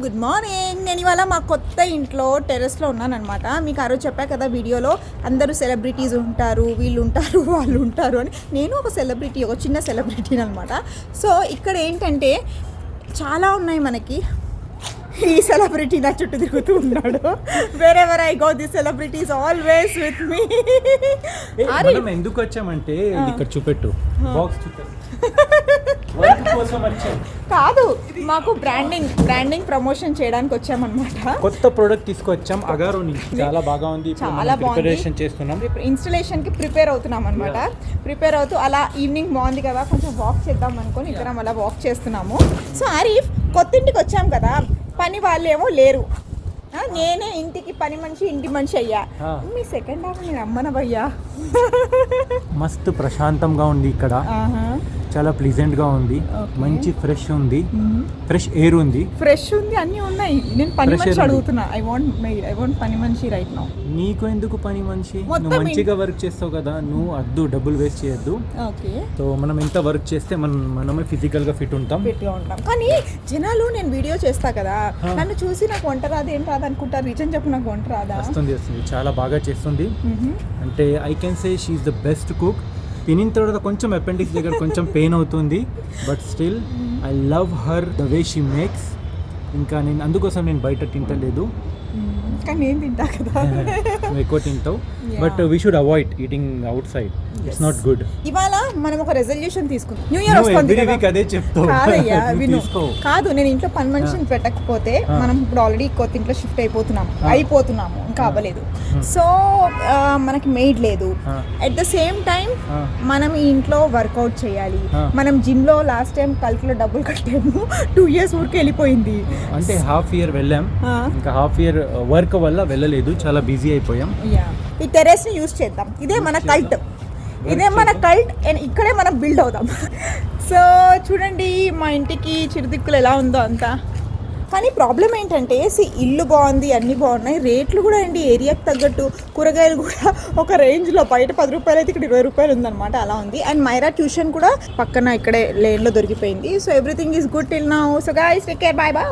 Good morning. నేను ఇవాళ మా కొత్త ఇంట్లో టెర్రస్లో ఉన్నానన్నమాట. మీకు ఆ రోజు చెప్పా కదా వీడియోలో, అందరూ సెలబ్రిటీస్ ఉంటారు, వీళ్ళు ఉంటారు, వాళ్ళు ఉంటారు అని. నేను ఒక సెలబ్రిటీ, ఒక చిన్న సెలబ్రిటీని అనమాట. సో ఇక్కడ ఏంటంటే చాలా ఉన్నాయి మనకి. ఈ సెలబ్రిటీ నా చుట్టూ తిరుగుతూ ఉన్నాడు. Wherever I go the celebrities always with me. మనం ఎందుకు వచ్చామంటే ఇక్కడ చూపెట్టు, బాక్స్ చూపెట్టు. కాదు, మాకు బ్రాండింగ్ ప్రమోషన్ చేయడానికి వచ్చామన్నమాట. కొత్త ప్రోడక్ట్ తీసుకొచ్చాం అగారో నుంచి. చాలా బాగా ఉంది. చాలా ప్రిపరేషన్ చేస్తున్నాం, ఇన్స్టలేషన్ కి ప్రిపేర్ అవుతున్నాం అనమాట. ప్రిపేర్ అవుతూ అలా ఈవినింగ్ బాగుంది కదా, కొంచెం వాక్ చేద్దాం అనుకొని ఇద్దరం అలా వాక్ చేస్తున్నాము. సో ఆరిఫ్, కొత్త ఇంటికి వచ్చాం కదా, పని వాళ్ళేమో లేరు, నేనే ఇంటికి పని మనిషి, ఇంటి మనిషి అయ్యా. మీ సెకండ్ హాఫ్ నేను అమ్మనవయ్యా. మస్తు ప్రశాంతంగా ఉంది ఇక్కడ, చాలా ప్లీజెంట్ గా ఉంది. మంచి ఫ్రెష్ ఉంది, ఫ్రెష్ ఎయిర్ ఉంది, అన్ని ఉన్నాయి. నేను పని మనిషి అడుగుతున్నా. ఐ వాంట్ పని మనిషి రైట్ నౌ. నీకు ఎందుకు పని మనిషి? నువ్వు మంచిగా వర్క్ చేస్తావు కదా, నువ్వు అద్దు డబ్బులు వేస్ట్ చేయొద్దు. ఓకే, సో మనం ఎంత వర్క్ చేస్తే మనమే ఫిజికల్ గా ఫిట్ ఉంటాం. కానీ జనాలు, నేను వీడియో చేస్తా కదా, నన్ను చూసి నాకు వంట రాదు ఏం రాదు అనుకుంటారు. నిజం చెప్పు, నాకు వంట రాదా? వస్తుంది, చాలా బాగా చేస్తుంది. అంటే I can say she is the best cook. తినిన తర్వాత కొంచెం అపెండిక్స్ దగ్గర కొంచెం పెయిన్ అవుతుంది, but still I love her the way she makes. ఇంకా నేను అందుకోసం నేను బయట తింటలేదు, కానీ నేను తింటా కదా. నువ్వు ఎక్కువ తింటావు, but we should avoid eating out side. It's not good. ఇవాళ మనం ఒక రెజల్యూషన్ తీసుకున్నాం. న్యూ ఇయర్ వస్తుంది కదా. అదే చెప్తావు. కాదు, నేను ఇంట్లో పని మనిషిని పెట్టకపోతే మనం ఇప్పుడు ఆల్రెడీ కొత్త ఇంట్లో షిఫ్ట్ అయిపోతున్నాము, ఇంకా అవ్వలేదు. సో మనకి మెయిడ్ లేదు. అట్ ద సేమ్ టైం మనం ఈ ఇంట్లో వర్కౌట్ చేయాలి. మనం జిమ్ లో లాస్ట్ టైం కల్కిలో డబ్బులు కట్టాము, 2 years ఊరికి వెళ్ళిపోయింది. అంటే హాఫ్ ఇయర్ వెళ్ళాం, ఇంకా హాఫ్ ఇయర్ వర్క్ వల్ల వెళ్ళలేదు, చాలా బిజీ అయిపోయాం. ఈ టెర్రస్ ని యూజ్ చేద్దాం. ఇదే మన కల్ట్, ఇక్కడే మనం బిల్డ్ అవుదాం. సో చూడండి మా ఇంటికి చిరుదిక్కులు ఎలా ఉందో అంతా. కానీ ప్రాబ్లం ఏంటంటే, ఇల్లు బాగుంది, అన్నీ బాగున్నాయి, రేట్లు కూడా అండి ఏరియాకి తగ్గట్టు. కూరగాయలు కూడా ఒక రేంజ్లో, బయట 10 రూపాయలు అయితే ఇక్కడ 20 రూపాయలు ఉందన్నమాట, అలా ఉంది. అండ్ మైరా ట్యూషన్ కూడా పక్కన ఇక్కడే లేన్లో దొరికిపోయింది. So everything is good till now. So guys, take care, bye by.